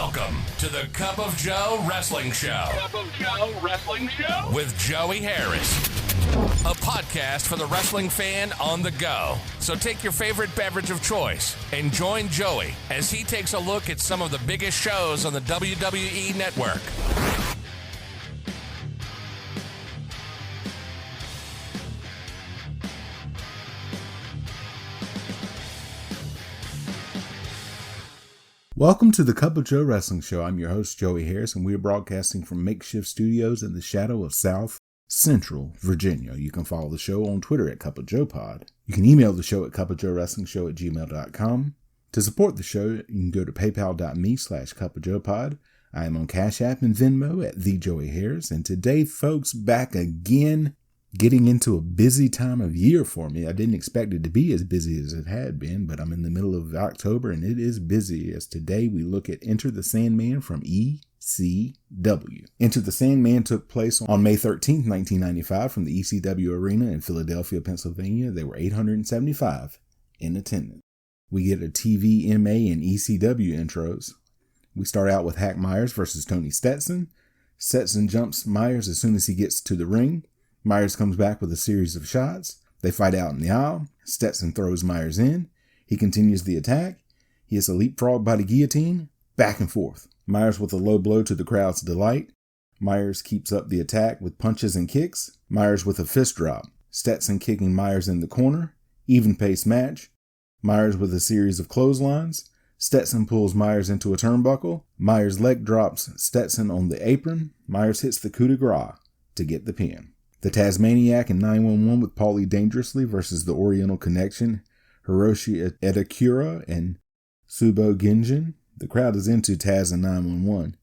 Welcome to the Cup of Joe Wrestling Show. Cup of Joe Wrestling Show? With Joey Harris. A podcast for the wrestling fan on the go. So take your favorite beverage of choice and join Joey as he takes a look at some of the biggest shows on the WWE Network. Welcome to the Cup of Joe Wrestling Show. I'm your host, Joey Harris, and we are broadcasting from makeshift studios in the shadow of South Central Virginia. You can follow the show on Twitter at Cup of Joe Pod. You can email the show at cupofjoewrestlingshow@gmail.com. To support the show, you can go to paypal.me/cupofjoepod. I am on Cash App and Venmo at The Joey Harris. And today, folks, back again, getting into a busy time of year for me. I didn't expect it to be as busy as it had been, but I'm in the middle of October and it is busy, as today we look at Enter the Sandman from ECW. Enter the Sandman took place on May 13th, 1995 from the ECW Arena in Philadelphia, Pennsylvania. There were 875 in attendance. We get a TV, MA, and ECW intros. We start out with Hack Myers versus Tony Stetson. Stetson jumps Myers as soon as he gets to the ring. Myers comes back with a series of shots. They fight out in the aisle. Stetson throws Myers in. He continues the attack. He hits a leapfrog by the guillotine. Back and forth. Myers with a low blow to the crowd's delight. Myers keeps up the attack with punches and kicks. Myers with a fist drop. Stetson kicking Myers in the corner. Even pace match. Myers with a series of clotheslines. Stetson pulls Myers into a turnbuckle. Myers leg drops Stetson on the apron. Myers hits the coup de grace to get the pin. The Tasmaniac and 911 with Paulie Dangerously versus the Oriental Connection, Hiroshi Edakura and Subo Ginjin. The crowd is into Taz and 911.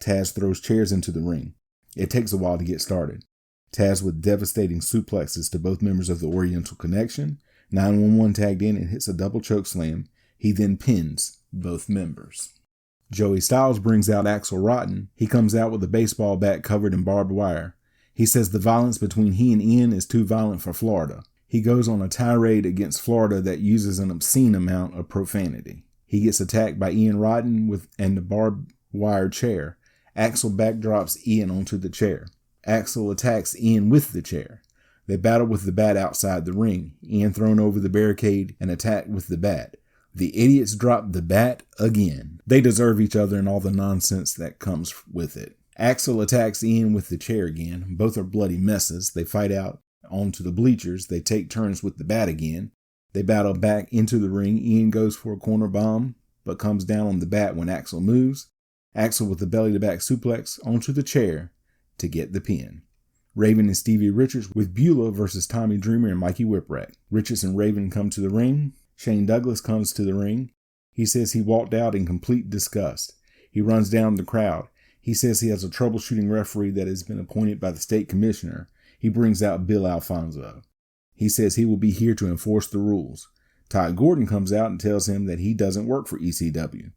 Taz throws chairs into the ring. It takes a while to get started. Taz with devastating suplexes to both members of the Oriental Connection. 911 tagged in and hits a double choke slam. He then pins both members. Joey Styles brings out Axel Rotten. He comes out with a baseball bat covered in barbed wire. He says the violence between he and Ian is too violent for Florida. He goes on a tirade against Florida that uses an obscene amount of profanity. He gets attacked by Ian Rotten and the barbed wire chair. Axel backdrops Ian onto the chair. Axel attacks Ian with the chair. They battle with the bat outside the ring. Ian thrown over the barricade and attacked with the bat. The idiots drop the bat again. They deserve each other and all the nonsense that comes with it. Axel attacks Ian with the chair again. Both are bloody messes. They fight out onto the bleachers. They take turns with the bat again. They battle back into the ring. Ian goes for a corner bomb, but comes down on the bat when Axel moves. Axel with the belly-to-back suplex onto the chair to get the pin. Raven and Stevie Richards with Beulah versus Tommy Dreamer and Mikey Whipwreck. Richards and Raven come to the ring. Shane Douglas comes to the ring. He says he walked out in complete disgust. He runs down the crowd. He says he has a troubleshooting referee that has been appointed by the state commissioner. He brings out Bill Alphonso. He says he will be here to enforce the rules. Todd Gordon comes out and tells him that he doesn't work for ECW.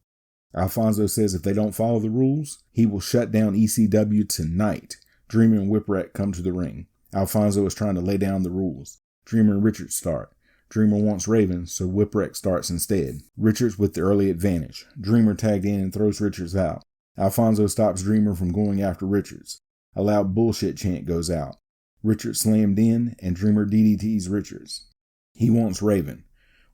Alphonso says if they don't follow the rules, he will shut down ECW tonight. Dreamer and Whipwreck come to the ring. Alphonso is trying to lay down the rules. Dreamer and Richards start. Dreamer wants Raven, so Whipwreck starts instead. Richards with the early advantage. Dreamer tagged in and throws Richards out. Alphonso stops Dreamer from going after Richards. A loud bullshit chant goes out. Richards slammed in, and Dreamer DDTs Richards. He wants Raven.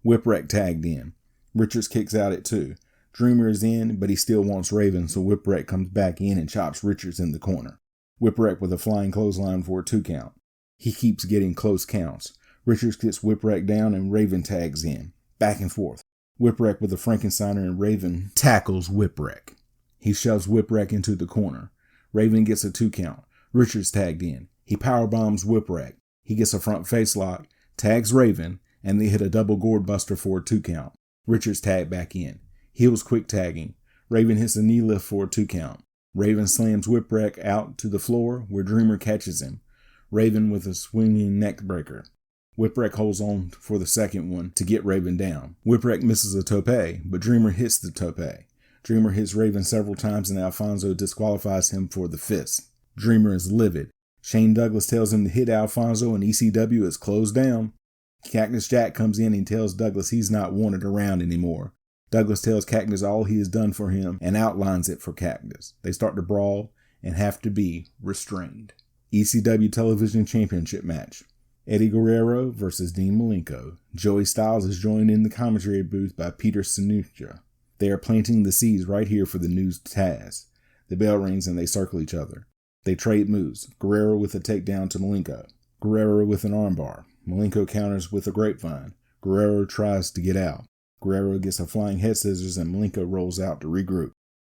Whipwreck tagged in. Richards kicks out at 2. Dreamer is in, but he still wants Raven, so Whipwreck comes back in and chops Richards in the corner. Whipwreck with a flying clothesline for a 2 count. He keeps getting close counts. Richards gets Whipwreck down, and Raven tags in. Back and forth. Whipwreck with a Frankensteiner, and Raven tackles Whipwreck. He shoves Whipwreck into the corner. Raven gets a 2 count. Richards tagged in. He powerbombs Whipwreck. He gets a front face lock, tags Raven, and they hit a double gourd buster for a 2 count. Richards tagged back in. Heels quick tagging. Raven hits a knee lift for a 2 count. Raven slams Whipwreck out to the floor where Dreamer catches him. Raven with a swinging neck breaker. Whipwreck holds on for the second one to get Raven down. Whipwreck misses a tope, but Dreamer hits the tope. Dreamer hits Raven several times and Alphonso disqualifies him for the fist. Dreamer is livid. Shane Douglas tells him to hit Alphonso and ECW is closed down. Cactus Jack comes in and tells Douglas he's not wanted around anymore. Douglas tells Cactus all he has done for him and outlines it for Cactus. They start to brawl and have to be restrained. ECW Television Championship match. Eddie Guerrero versus Dean Malenko. Joey Styles is joined in the commentary booth by Peter Sinutra. They are planting the seeds right here for the new Taz. The bell rings and they circle each other. They trade moves. Guerrero with a takedown to Malenko. Guerrero with an armbar. Malenko counters with a grapevine. Guerrero tries to get out. Guerrero gets a flying head scissors and Malenko rolls out to regroup.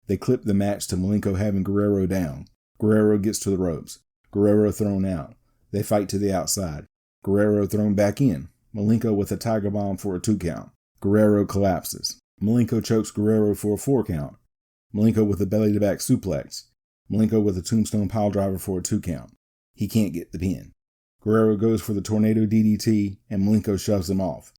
They clip the match to Malenko having Guerrero down. Guerrero gets to the ropes. Guerrero thrown out. They fight to the outside. Guerrero thrown back in. Malenko with a tiger bomb for a 2 count. Guerrero collapses. Malenko chokes Guerrero for a 4 count. Malenko with a belly-to-back suplex. Malenko with a tombstone piledriver for a 2 count. He can't get the pin. Guerrero goes for the tornado DDT and Malenko shoves him off.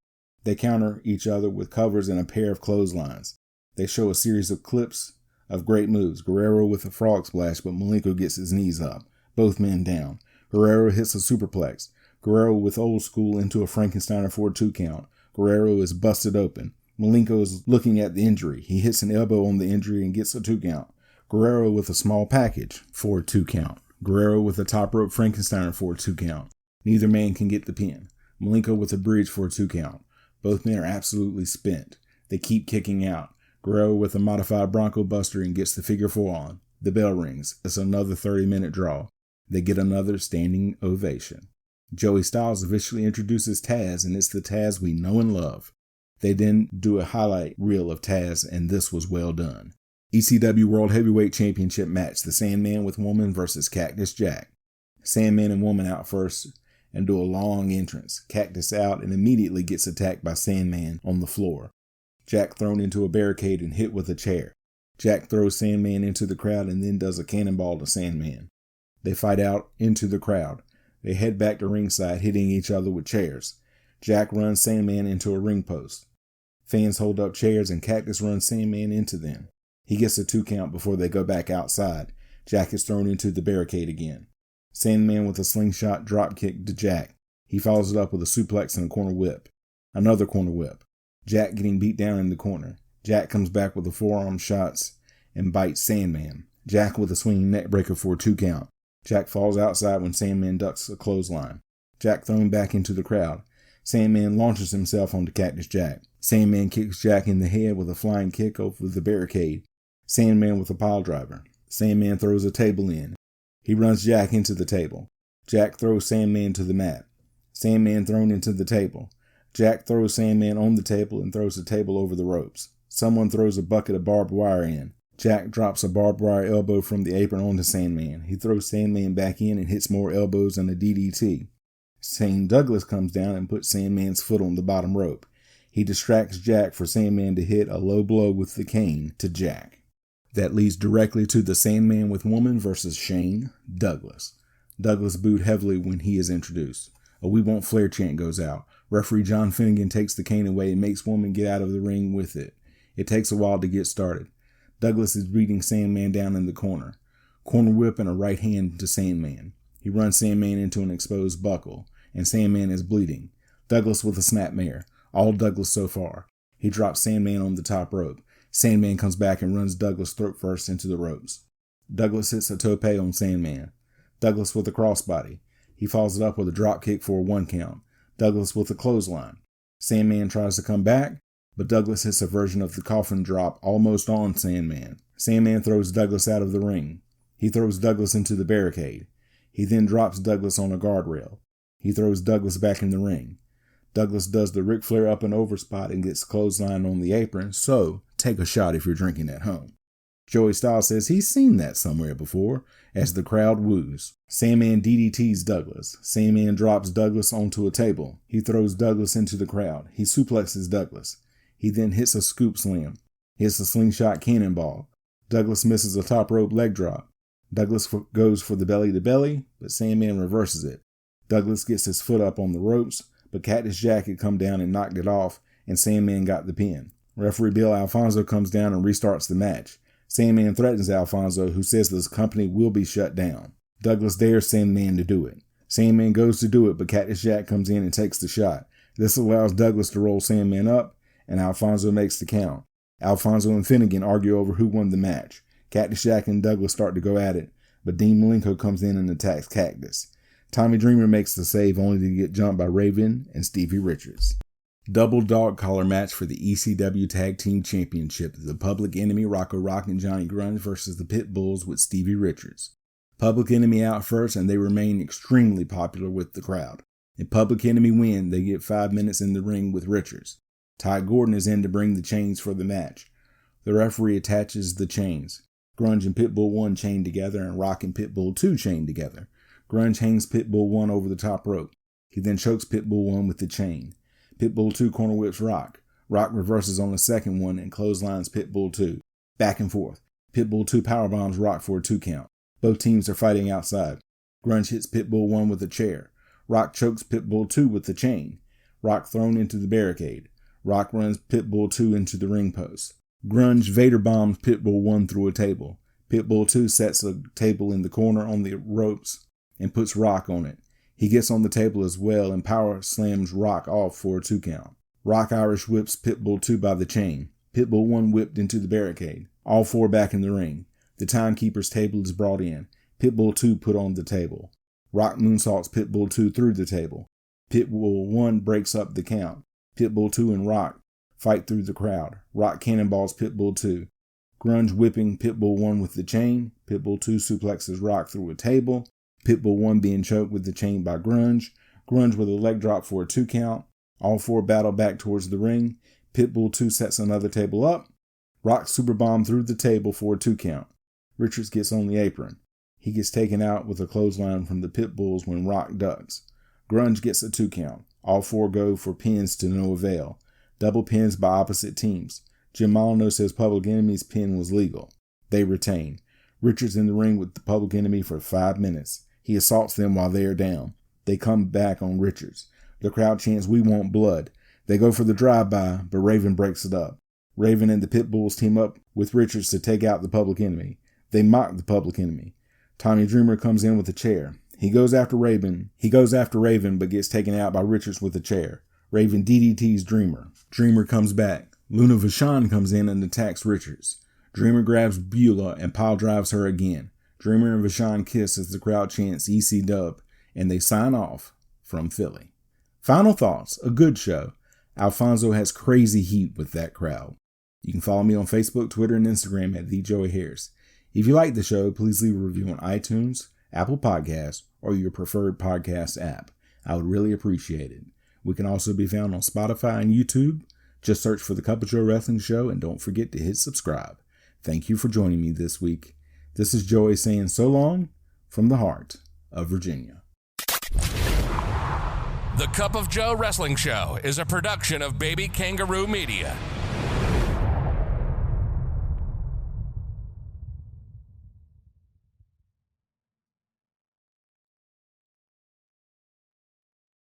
They counter each other with covers and a pair of clotheslines. They show a series of clips of great moves. Guerrero with a frog splash, but Malenko gets his knees up. Both men down. Guerrero hits a superplex. Guerrero with old school into a Frankensteiner for a 2 count. Guerrero is busted open. Malenko is looking at the injury. He hits an elbow on the injury and gets a 2 count. Guerrero with a small package for a 2 count. Guerrero with a top rope Frankensteiner for a 2 count. Neither man can get the pin. Malenko with a bridge for a 2 count. Both men are absolutely spent. They keep kicking out. Guerrero with a modified Bronco Buster and gets the figure 4 on. The bell rings. It's another 30-minute draw. They get another standing ovation. Joey Styles officially introduces Taz, and it's the Taz we know and love. They then do a highlight reel of Taz, and this was well done. ECW World Heavyweight Championship match. The Sandman with Woman versus Cactus Jack. Sandman and Woman out first and do a long entrance. Cactus out and immediately gets attacked by Sandman on the floor. Jack thrown into a barricade and hit with a chair. Jack throws Sandman into the crowd and then does a cannonball to Sandman. They fight out into the crowd. They head back to ringside, hitting each other with chairs. Jack runs Sandman into a ring post. Fans hold up chairs and Cactus runs Sandman into them. He gets a 2 count before they go back outside. Jack is thrown into the barricade again. Sandman with a slingshot drop kick to Jack. He follows it up with a suplex and a corner whip. Another corner whip. Jack getting beat down in the corner. Jack comes back with the forearm shots and bites Sandman. Jack with a swinging neck breaker for a 2 count. Jack falls outside when Sandman ducks a clothesline. Jack thrown back into the crowd. Sandman launches himself onto Cactus Jack. Sandman kicks Jack in the head with a flying kick over the barricade. Sandman with a piledriver. Sandman throws a table in. He runs Jack into the table. Jack throws Sandman to the mat. Sandman thrown into the table. Jack throws Sandman on the table and throws the table over the ropes. Someone throws a bucket of barbed wire in. Jack drops a barbed wire elbow from the apron onto Sandman. He throws Sandman back in and hits more elbows and a DDT. Shane Douglas comes down and puts Sandman's foot on the bottom rope. He distracts Jack for Sandman to hit a low blow with the cane to Jack. That leads directly to the Sandman with Woman versus Shane Douglas. Douglas booed heavily when he is introduced. A "We Won't Flare" chant goes out. Referee John Finnegan takes the cane away and makes Woman get out of the ring with it. It takes a while to get started. Douglas is beating Sandman down in the corner. Corner whip and a right hand to Sandman. He runs Sandman into an exposed buckle, and Sandman is bleeding. Douglas with a snapmare. All Douglas so far. He drops Sandman on the top rope. Sandman comes back and runs Douglas throat first into the ropes. Douglas hits a tope on Sandman. Douglas with a crossbody. He follows it up with a drop kick for a 1 count. Douglas with a clothesline. Sandman tries to come back, but Douglas hits a version of the coffin drop almost on Sandman. Sandman throws Douglas out of the ring. He throws Douglas into the barricade. He then drops Douglas on a guardrail. He throws Douglas back in the ring. Douglas does the Ric Flair up and over spot and gets clothesline on the apron, so take a shot if you're drinking at home. Joey Styles says he's seen that somewhere before, as the crowd woos. Sandman DDTs Douglas. Sandman drops Douglas onto a table. He throws Douglas into the crowd. He suplexes Douglas. He then hits a scoop slam. Hits a slingshot cannonball. Douglas misses a top rope leg drop. Douglas goes for the belly to belly, but Sandman reverses it. Douglas gets his foot up on the ropes, but Cactus Jack had come down and knocked it off, and Sandman got the pin. Referee Bill Alphonso comes down and restarts the match. Sandman threatens Alphonso, who says this company will be shut down. Douglas dares Sandman to do it. Sandman goes to do it, but Cactus Jack comes in and takes the shot. This allows Douglas to roll Sandman up, and Alphonso makes the count. Alphonso and Finnegan argue over who won the match. Cactus Jack and Douglas start to go at it, but Dean Malenko comes in and attacks Cactus. Tommy Dreamer makes the save only to get jumped by Raven and Stevie Richards. Double dog collar match for the ECW Tag Team Championship. The Public Enemy, Rocco Rock and Johnny Grunge versus the Pit Bulls with Stevie Richards. Public Enemy out first, and they remain extremely popular with the crowd. If Public Enemy win, they get 5 minutes in the ring with Richards. Ty Gordon is in to bring the chains for the match. The referee attaches the chains. Grunge and Pitbull 1 chained together, and Rock and Pitbull 2 chained together. Grunge hangs Pitbull 1 over the top rope. He then chokes Pitbull 1 with the chain. Pitbull 2 corner whips Rock. Rock reverses on the second one and clotheslines Pitbull 2. Back and forth. Pitbull 2 powerbombs Rock for a 2 count. Both teams are fighting outside. Grunge hits Pitbull 1 with a chair. Rock chokes Pitbull 2 with the chain. Rock thrown into the barricade. Rock runs Pitbull 2 into the ring post. Grunge Vader bombs Pitbull 1 through a table. Pitbull 2 sets a table in the corner on the ropes and puts Rock on it. He gets on the table as well and power slams Rock off for a 2 count. Rock Irish whips Pitbull 2 by the chain. Pitbull 1 whipped into the barricade. All 4 back in the ring. The timekeeper's table is brought in. Pitbull 2 put on the table. Rock moonsaults Pitbull 2 through the table. Pitbull 1 breaks up the count. Pitbull 2 and Rock fight through the crowd. Rock cannonballs Pitbull 2. Grunge whipping Pitbull 1 with the chain. Pitbull 2 suplexes Rock through a table. Pitbull 1 being choked with the chain by Grunge. Grunge with a leg drop for a 2 count. All 4 battle back towards the ring. Pitbull 2 sets another table up. Rock superbomb through the table for a 2 count. Richards gets on the apron. He gets taken out with a clothesline from the Pitbulls when Rock ducks. Grunge gets a 2 count. All 4 go for pins to no avail. Double pins by opposite teams. Jim Molyneux says Public Enemy's pin was legal. They retain. Richards in the ring with the Public Enemy for 5 minutes. He assaults them while they are down. They come back on Richards. The crowd chants, "We want blood." They go for the drive-by, but Raven breaks it up. Raven and the Pitbulls team up with Richards to take out the Public Enemy. They mock the Public Enemy. Tommy Dreamer comes in with a chair. He goes after Raven, but gets taken out by Richards with a chair. Raven DDTs Dreamer. Dreamer comes back. Luna Vachon comes in and attacks Richards. Dreamer grabs Beulah and pile drives her again. Dreamer and Vachon kiss as the crowd chants ECW, and they sign off from Philly. Final thoughts. A good show. Alphonso has crazy heat with that crowd. You can follow me on Facebook, Twitter, and Instagram at TheJoeyHarris. If you like the show, please leave a review on iTunes, Apple Podcasts, or your preferred podcast app. I would really appreciate it. We can also be found on Spotify and YouTube. Just search for The Cup of Joe Wrestling Show, and don't forget to hit subscribe. Thank you for joining me this week. This is Joey saying so long from the heart of Virginia. The Cup of Joe Wrestling Show is a production of Baby Kangaroo Media.